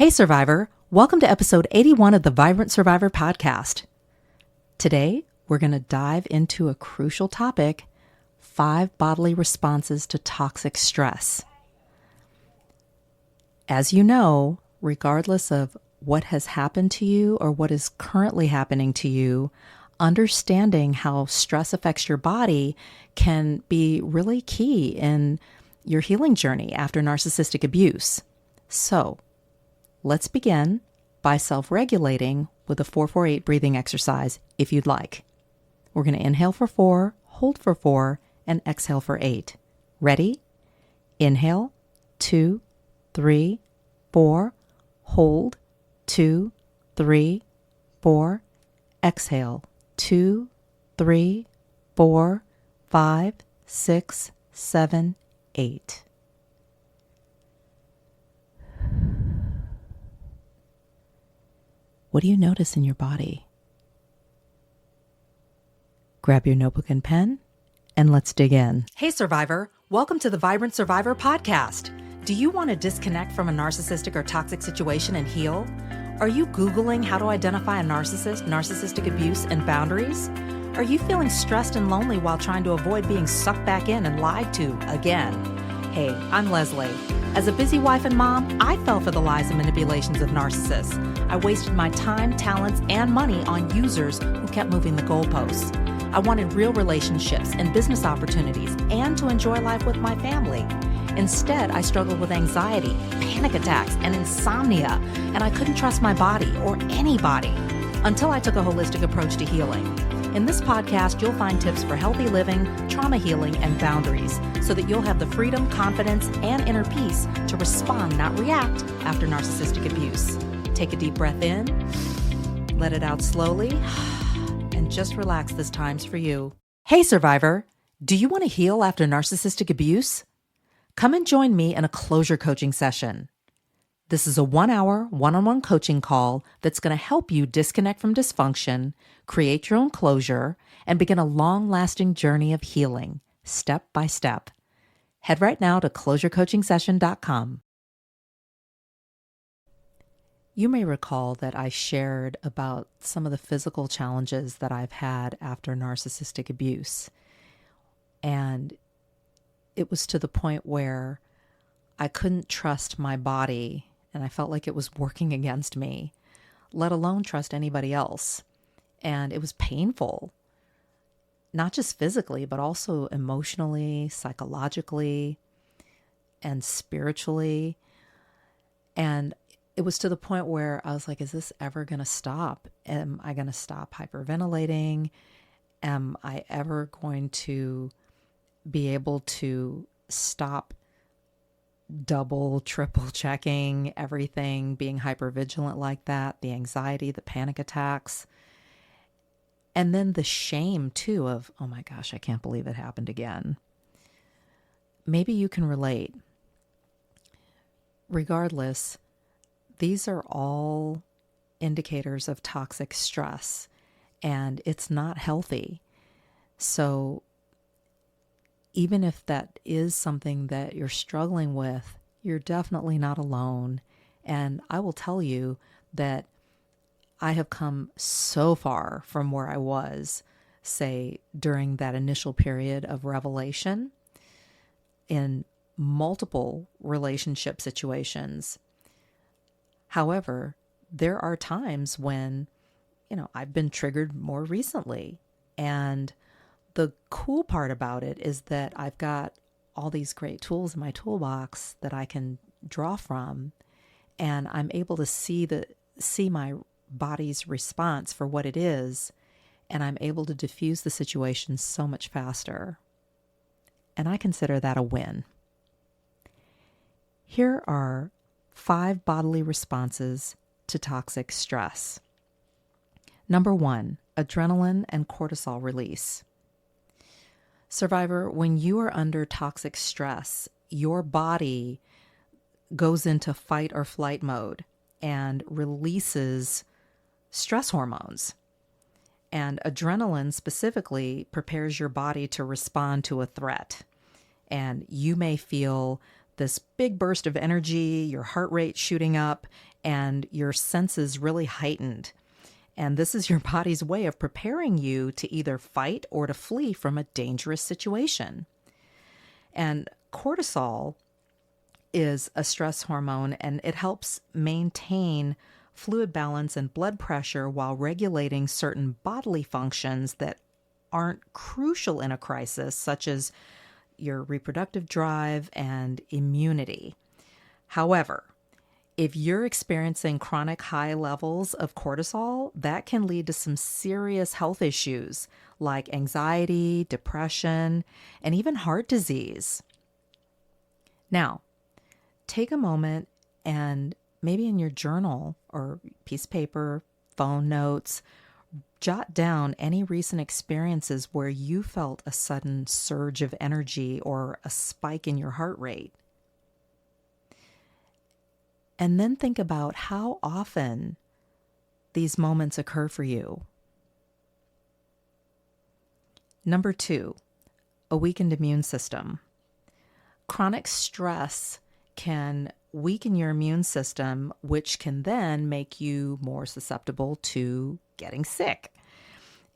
Hey Survivor, welcome to episode 81 of the Vibrant Survivor podcast. Today, we're going to dive into a crucial topic, 5 bodily responses to toxic stress. As you know, regardless of what has happened to you or what is currently happening to you, understanding how stress affects your body can be really key in your healing journey after narcissistic abuse. So, let's begin by self-regulating with a 4-4-8 breathing exercise if you'd like. We're going to inhale for 4, hold for 4, and exhale for 8. Ready? Inhale, 2, 3, 4, hold, 2, 3, 4, exhale, 2, 3, 4, 5, 6, 7, 8. What do you notice in your body? Grab your notebook and pen, and let's dig in. Hey Survivor, welcome to the Vibrant Survivor podcast. Do you want to disconnect from a narcissistic or toxic situation and heal? Are you Googling how to identify a narcissist, narcissistic abuse, and boundaries? Are you feeling stressed and lonely while trying to avoid being sucked back in and lied to again? Hey, I'm Lesley. As a busy wife and mom, I fell for the lies and manipulations of narcissists. I wasted my time, talents, and money on users who kept moving the goalposts. I wanted real relationships and business opportunities and to enjoy life with my family. Instead, I struggled with anxiety, panic attacks, and insomnia, and I couldn't trust my body or anybody until I took a holistic approach to healing. In this podcast, you'll find tips for healthy living, trauma healing, and boundaries so that you'll have the freedom, confidence, and inner peace to respond, not react, after narcissistic abuse. Take a deep breath in, let it out slowly, and just relax. This time's for you. Hey Survivor, do you want to heal after narcissistic abuse? Come and join me in a closure coaching session. This is a 1-hour, one-on-one coaching call that's going to help you disconnect from dysfunction, create your own closure, and begin a long-lasting journey of healing, step by step. Head right now to closurecoachingsession.com. You may recall that I shared about some of the physical challenges that I've had after narcissistic abuse. And it was to the point where I couldn't trust my body and I felt like it was working against me, let alone trust anybody else. And it was painful, not just physically, but also emotionally, psychologically, and spiritually. And it was to the point where I was like, is this ever going to stop? Am I going to stop hyperventilating? Am I ever going to be able to stop double, triple checking everything, being hypervigilant like that, the anxiety, the panic attacks, and then the shame too of, oh my gosh, I can't believe it happened again. Maybe you can relate. Regardless, these are all indicators of toxic stress, and it's not healthy. So even if that is something that you're struggling with, you're definitely not alone. And I will tell you that I have come so far from where I was, say, during that initial period of revelation in multiple relationship situations. However, there are times when, I've been triggered more recently. And the cool part about it is that I've got all these great tools in my toolbox that I can draw from, and I'm able to see my body's response for what it is, and I'm able to diffuse the situation so much faster. And I consider that a win. Here are 5 bodily responses to toxic stress. Number 1, adrenaline and cortisol release. Survivor, when you are under toxic stress, your body goes into fight or flight mode and releases stress hormones. And adrenaline specifically prepares your body to respond to a threat. And you may feel this big burst of energy, your heart rate shooting up, and your senses really heightened. And this is your body's way of preparing you to either fight or to flee from a dangerous situation. And cortisol is a stress hormone, and it helps maintain fluid balance and blood pressure while regulating certain bodily functions that aren't crucial in a crisis, such as your reproductive drive and immunity. However, if you're experiencing chronic high levels of cortisol, that can lead to some serious health issues like anxiety, depression, and even heart disease. Now, take a moment and maybe in your journal or piece of paper, phone notes, jot down any recent experiences where you felt a sudden surge of energy or a spike in your heart rate. And then think about how often these moments occur for you. Number 2, a weakened immune system. Chronic stress can weaken your immune system, which can then make you more susceptible to getting sick.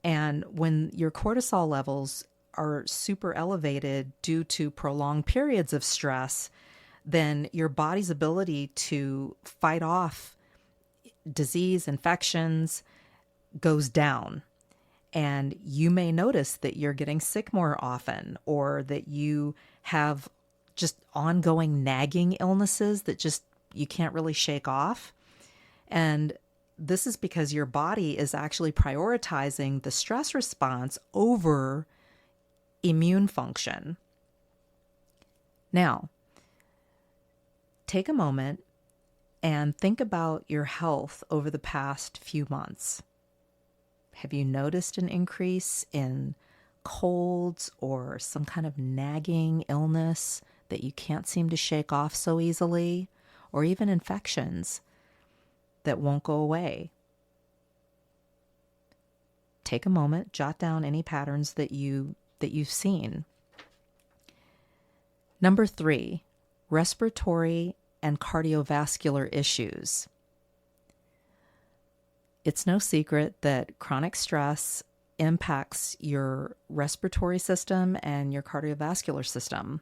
And when your cortisol levels are super elevated due to prolonged periods of stress, then your body's ability to fight off disease, infections goes down. And you may notice that you're getting sick more often, or that you have just ongoing nagging illnesses that just you can't really shake off. And this is because your body is actually prioritizing the stress response over immune function. Now, take a moment and think about your health over the past few months. Have you noticed an increase in colds or some kind of nagging illness that you can't seem to shake off so easily, or even infections that won't go away? Take a moment, jot down any patterns that you've seen. Number 3, respiratory and cardiovascular issues. It's no secret that chronic stress impacts your respiratory system and your cardiovascular system.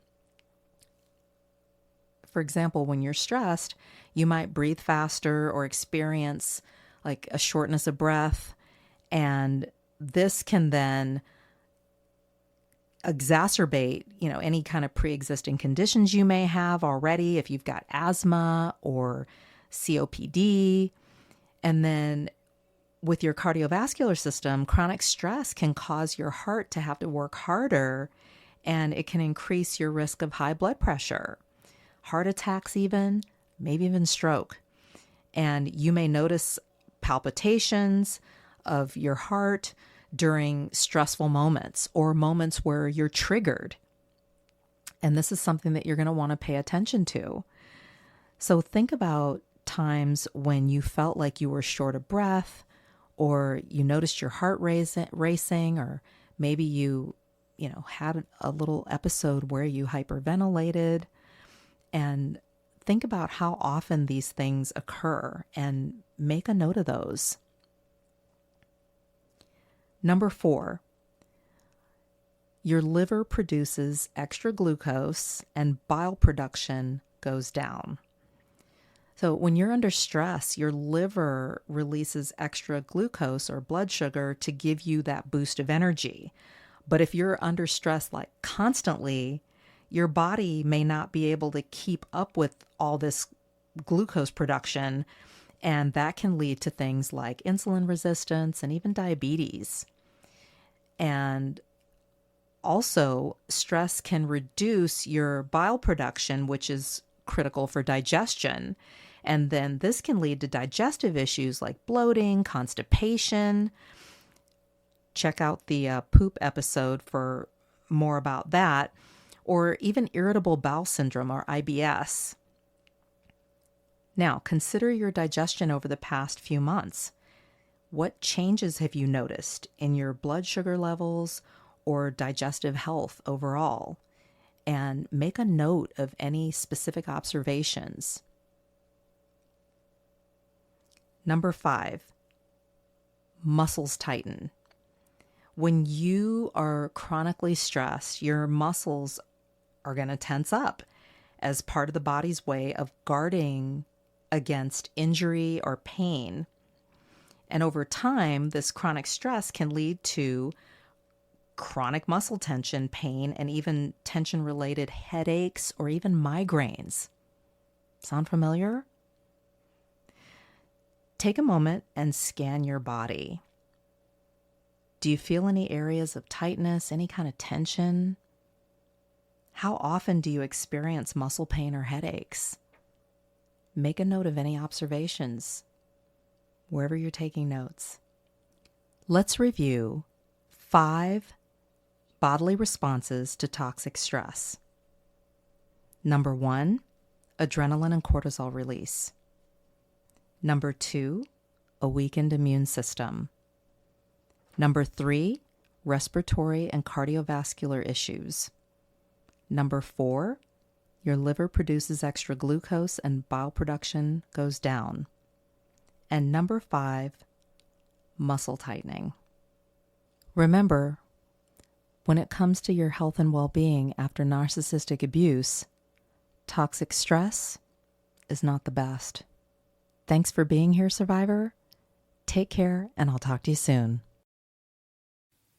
For example, when you're stressed, you might breathe faster or experience like a shortness of breath, and this can then exacerbate, any kind of pre-existing conditions you may have already, if you've got asthma or COPD. And then with your cardiovascular system, chronic stress can cause your heart to have to work harder, and it can increase your risk of high blood pressure, heart attacks even, maybe even stroke. And you may notice palpitations of your heart during stressful moments or moments where you're triggered. And this is something that you're going to want to pay attention to. So think about times when you felt like you were short of breath, or you noticed your heart racing, or maybe you had a little episode where you hyperventilated. And think about how often these things occur and make a note of those. Number 4, your liver produces extra glucose and bile production goes down. So when you're under stress, your liver releases extra glucose or blood sugar to give you that boost of energy. But if you're under stress like constantly, your body may not be able to keep up with all this glucose production, and that can lead to things like insulin resistance and even diabetes. And also, stress can reduce your bile production, which is critical for digestion. And then this can lead to digestive issues like bloating, constipation. Check out the poop episode for more about that, or even irritable bowel syndrome or IBS. Now, consider your digestion over the past few months. What changes have you noticed in your blood sugar levels or digestive health overall? and make a note of any specific observations. Number 5, muscles tighten. When you are chronically stressed, your muscles are going to tense up as part of the body's way of guarding against injury or pain. And over time, this chronic stress can lead to chronic muscle tension, pain, and even tension-related headaches or even migraines. Sound familiar? Take a moment and scan your body. Do you feel any areas of tightness, any kind of tension? How often do you experience muscle pain or headaches? Make a note of any observations wherever you're taking notes. Let's review 5 bodily responses to toxic stress. Number 1, adrenaline and cortisol release. Number 2, a weakened immune system. Number 3, respiratory and cardiovascular issues. Number 4, your liver produces extra glucose and bile production goes down. And number 5, muscle tightening. Remember, when it comes to your health and well-being after narcissistic abuse, toxic stress is not the best. Thanks for being here, survivor. Take care, and I'll talk to you soon.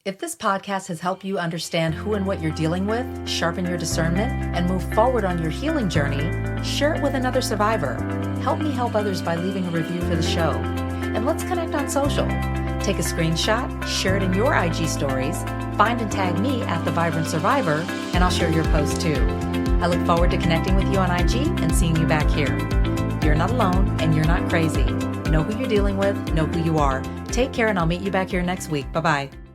If this podcast has helped you understand who and what you're dealing with, sharpen your discernment, and move forward on your healing journey, share it with another survivor. Help me help others by leaving a review for the show. And let's connect on social. Take a screenshot, share it in your IG stories, find and tag me at thevibrantsurvivor, and I'll share your post too. I look forward to connecting with you on IG and seeing you back here. You're not alone and you're not crazy. Know who you're dealing with, know who you are. Take care, and I'll meet you back here next week. Bye-bye.